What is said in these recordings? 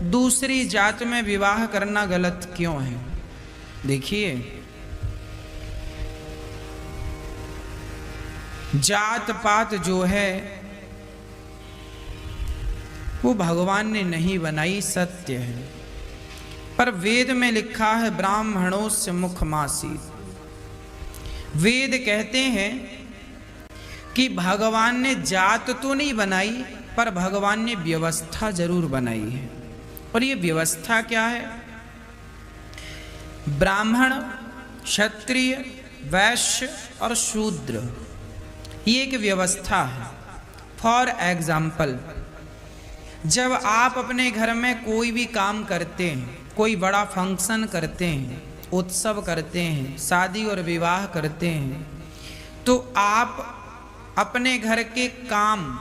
दूसरी जात में विवाह करना गलत क्यों है? देखिए, जात पात जो है वो भगवान ने नहीं बनाई, सत्य है। पर वेद में लिखा है ब्राह्मणोस्य मुखमासीत्। वेद कहते हैं कि भगवान ने जात तो नहीं बनाई, पर भगवान ने व्यवस्था जरूर बनाई है। और ये व्यवस्था क्या है? ब्राह्मण, क्षत्रिय, वैश्य और शूद्र, ये एक व्यवस्था है। फॉर एग्जाम्पल, जब आप अपने घर में कोई भी काम करते हैं, कोई बड़ा फंक्शन करते हैं, उत्सव करते हैं, शादी और विवाह करते हैं, तो आप अपने घर के काम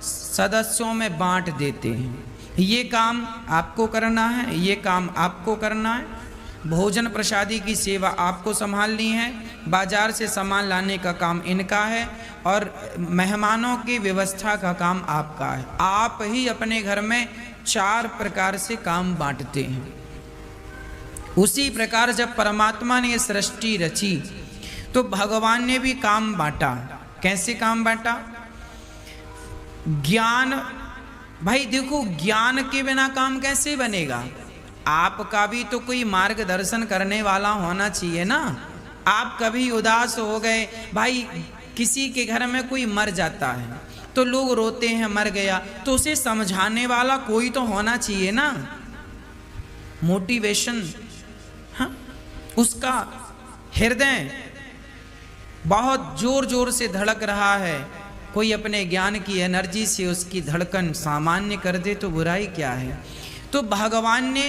सदस्यों में बांट देते हैं। ये काम आपको करना है, ये काम आपको करना है, भोजन प्रसादी की सेवा आपको संभालनी है, बाजार से सामान लाने का काम इनका है, और मेहमानों की व्यवस्था का काम आपका है। आप ही अपने घर में 4 प्रकार से काम बांटते हैं। उसी प्रकार जब परमात्मा ने ये सृष्टि रची तो भगवान ने भी काम बांटा। कैसे काम बांटा? ज्ञान, भाई देखो, ज्ञान के बिना काम कैसे बनेगा? आपका भी तो कोई मार्गदर्शन करने वाला होना चाहिए ना। आप कभी उदास हो गए, भाई किसी के घर में कोई मर जाता है तो लोग रोते हैं मर गया, तो उसे समझाने वाला कोई तो होना चाहिए ना, मोटिवेशन। हाँ, उसका हृदय बहुत जोर जोर से धड़क रहा है, कोई अपने ज्ञान की एनर्जी से उसकी धड़कन सामान्य कर दे तो बुराई क्या है? तो भगवान ने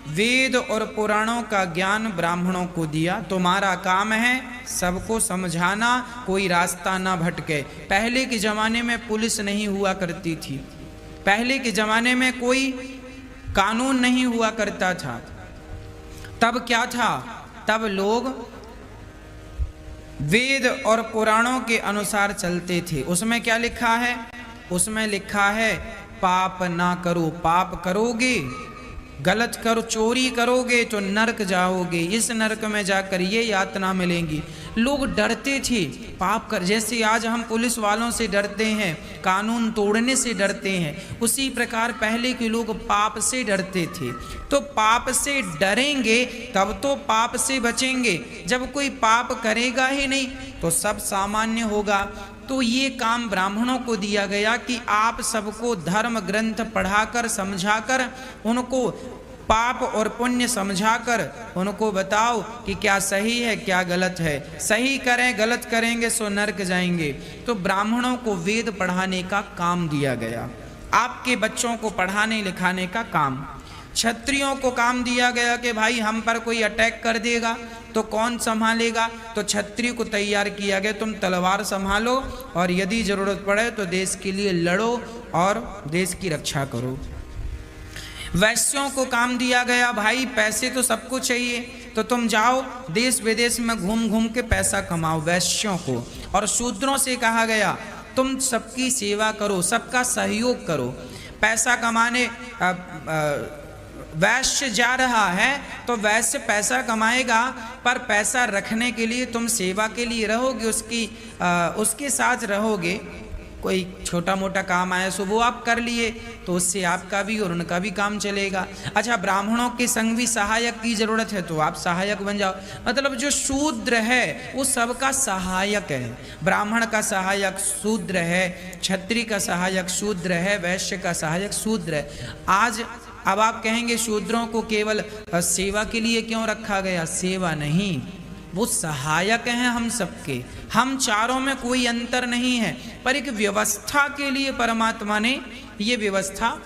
वेद और पुराणों का ज्ञान ब्राह्मणों को दिया। तुम्हारा काम है सबको समझाना, कोई रास्ता ना भटके। पहले के ज़माने में पुलिस नहीं हुआ करती थी, पहले के ज़माने में कोई कानून नहीं हुआ करता था। तब क्या था? तब लोग वेद और पुराणों के अनुसार चलते थे। उसमें क्या लिखा है? उसमें लिखा है पाप ना करो, पाप करोगे, गलत करो, चोरी करोगे तो नरक जाओगे, इस नरक में जाकर ये यातना मिलेंगी। लोग डरते थे पाप कर, जैसे आज हम पुलिस वालों से डरते हैं, कानून तोड़ने से डरते हैं, उसी प्रकार पहले के लोग पाप से डरते थे। तो पाप से डरेंगे तब तो पाप से बचेंगे। जब कोई पाप करेगा ही नहीं तो सब सामान्य होगा। तो ये काम ब्राह्मणों को दिया गया कि आप सबको धर्म ग्रंथ पढ़ाकर समझाकर, उनको पाप और पुण्य समझाकर उनको बताओ कि क्या सही है क्या गलत है। सही करें, गलत करेंगे सो नरक जाएंगे। तो ब्राह्मणों को वेद पढ़ाने का काम दिया गया, आपके बच्चों को पढ़ाने लिखाने का काम। क्षत्रियों को काम दिया गया कि भाई हम पर कोई अटैक कर देगा तो कौन संभालेगा? तो क्षत्रिय को तैयार किया गया, तुम तलवार संभालो और यदि जरूरत पड़े तो देश के लिए लड़ो और देश की रक्षा करो। वैश्यों को काम दिया गया, भाई पैसे तो सबको चाहिए, तो तुम जाओ देश विदेश में घूम घूम के पैसा कमाओ, वैश्यों को। और शूद्रों से कहा गया तुम सबकी सेवा करो, सबका सहयोग करो। पैसा कमाने वैश्य जा रहा है तो वैश्य पैसा कमाएगा, पर पैसा रखने के लिए तुम सेवा के लिए रहोगे, उसके साथ रहोगे। कोई छोटा मोटा काम आया सो वो आप कर लिए तो उससे आपका भी और उनका भी काम चलेगा। अच्छा, ब्राह्मणों के संग भी सहायक की जरूरत है तो आप सहायक बन जाओ। मतलब जो शूद्र है वो सबका सहायक है। ब्राह्मण का सहायक शूद्र है, क्षत्रिय का सहायक शूद्र है, वैश्य का सहायक शूद्र है। आज अब आप कहेंगे शूद्रों को केवल सेवा के लिए क्यों रखा गया? सेवा नहीं, वो सहायक हैं हम सबके। हम चारों में कोई अंतर नहीं है, पर एक व्यवस्था के लिए परमात्मा ने ये व्यवस्था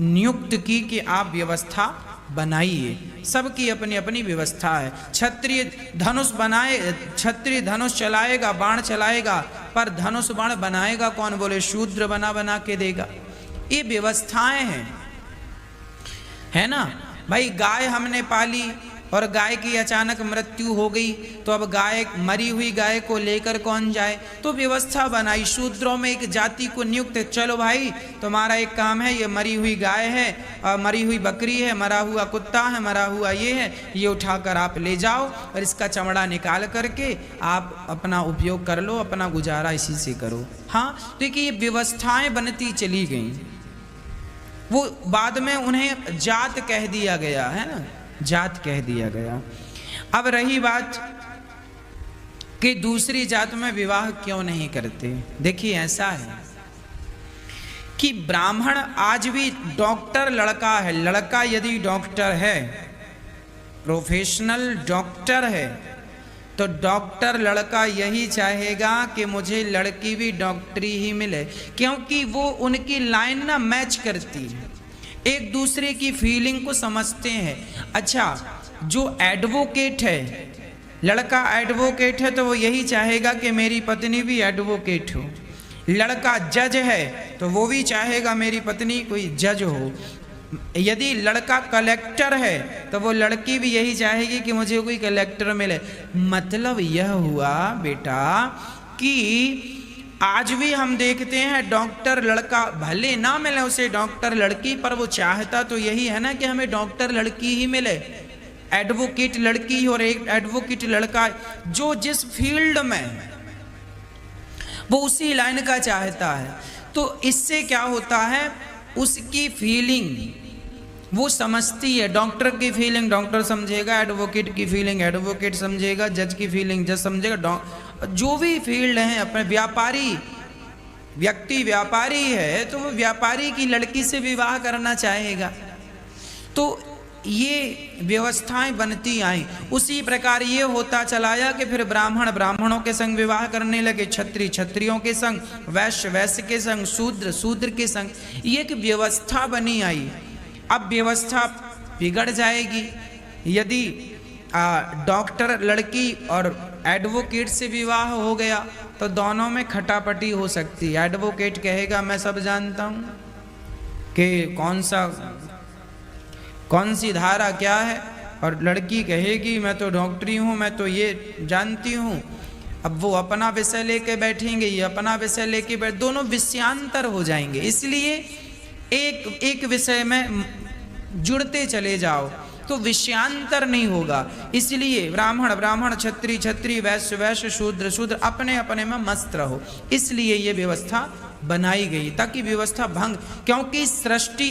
नियुक्त की कि आप व्यवस्था बनाइए। सबकी अपनी अपनी व्यवस्था है। क्षत्रिय धनुष बनाए, क्षत्रिय धनुष चलाएगा, बाण चलाएगा, पर धनुष बाण बनाएगा कौन? बोले शूद्र बना के देगा। ये व्यवस्थाएं हैं, है ना भाई। गाय हमने पाली और गाय की अचानक मृत्यु हो गई, तो अब गाय, मरी हुई गाय को लेकर कौन जाए? तो व्यवस्था बनाई शूद्रों में एक जाति को नियुक्त, चलो भाई तुम्हारा एक काम है, ये मरी हुई गाय है, मरी हुई बकरी है, मरा हुआ कुत्ता है, मरा हुआ ये है, ये उठाकर आप ले जाओ और इसका चमड़ा निकाल करके आप अपना उपयोग कर लो, अपना गुजारा इसी से करो। हाँ, देखिए ये व्यवस्थाएं बनती चली गई। वो बाद में उन्हें जात कह दिया गया है ना, जात कह दिया गया। अब रही बात कि दूसरी जात में विवाह क्यों नहीं करते। देखिए ऐसा है कि ब्राह्मण आज भी डॉक्टर लड़का है, लड़का यदि डॉक्टर है, प्रोफेशनल डॉक्टर है, तो डॉक्टर लड़का यही चाहेगा कि मुझे लड़की भी डॉक्टरी ही मिले, क्योंकि वो उनकी लाइन ना मैच करती है, एक दूसरे की फीलिंग को समझते हैं। अच्छा, जो एडवोकेट है, लड़का एडवोकेट है, तो वो यही चाहेगा कि मेरी पत्नी भी एडवोकेट हो। लड़का जज है तो वो भी चाहेगा मेरी पत्नी कोई जज हो। यदि लड़का कलेक्टर है तो वो लड़की भी यही चाहेगी कि मुझे कोई कलेक्टर मिले। मतलब यह हुआ बेटा कि आज भी हम देखते हैं डॉक्टर लड़का भले ना मिले उसे डॉक्टर लड़की, पर वो चाहता तो यही है ना कि हमें डॉक्टर लड़की ही मिले, एडवोकेट लड़की और एक एडवोकेट लड़का, जो जिस फील्ड में वो उसी लाइन का चाहता है। तो इससे क्या होता है, उसकी फीलिंग वो समझती है, डॉक्टर की फीलिंग डॉक्टर समझेगा, एडवोकेट की फीलिंग एडवोकेट समझेगा, जज की फीलिंग जज समझेगा, जो भी फील्ड है अपने। व्यापारी व्यक्ति व्यापारी है तो वो व्यापारी की लड़की से विवाह करना चाहेगा। तो ये व्यवस्थाएं बनती आई। उसी प्रकार ये होता चलाया कि फिर ब्राह्मण ब्राह्मणों के संग विवाह करने लगे, क्षत्रिय क्षत्रियों के संग, वैश्य वैश्य के संग, शूद्र शूद्र के संग, ये एक व्यवस्था बनी आई। अब व्यवस्था बिगड़ जाएगी यदि डॉक्टर लड़की और एडवोकेट से विवाह हो गया तो दोनों में खटापटी हो सकती है। एडवोकेट कहेगा मैं सब जानता हूँ कि कौन सी धारा क्या है, और लड़की कहेगी मैं तो डॉक्टरी हूँ, मैं तो ये जानती हूँ। अब वो अपना विषय लेके बैठेंगे, ये अपना विषय लेके बैठ, दोनों विषयांतर हो जाएंगे। इसलिए एक विषय में जुड़ते चले जाओ तो विषयांतर नहीं होगा। इसलिए ब्राह्मण ब्राह्मण, क्षत्रिय क्षत्रिय, वैश्य वैश्य, शूद्र शूद्र अपने अपने में मस्त रहो। इसलिए ये व्यवस्था बनाई गई ताकि व्यवस्था भंग, क्योंकि सृष्टि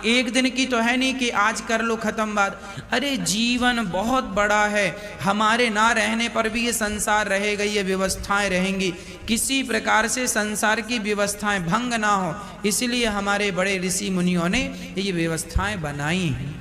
एक दिन की तो है नहीं कि आज कर लो खत्म बात। अरे जीवन बहुत बड़ा है, हमारे ना रहने पर भी ये संसार रहेगा, ये व्यवस्थाएं रहेंगी, किसी प्रकार से संसार की व्यवस्थाएं भंग ना हो। इसलिए हमारे बड़े ऋषि मुनियों ने ये व्यवस्थाएं बनाई हैं।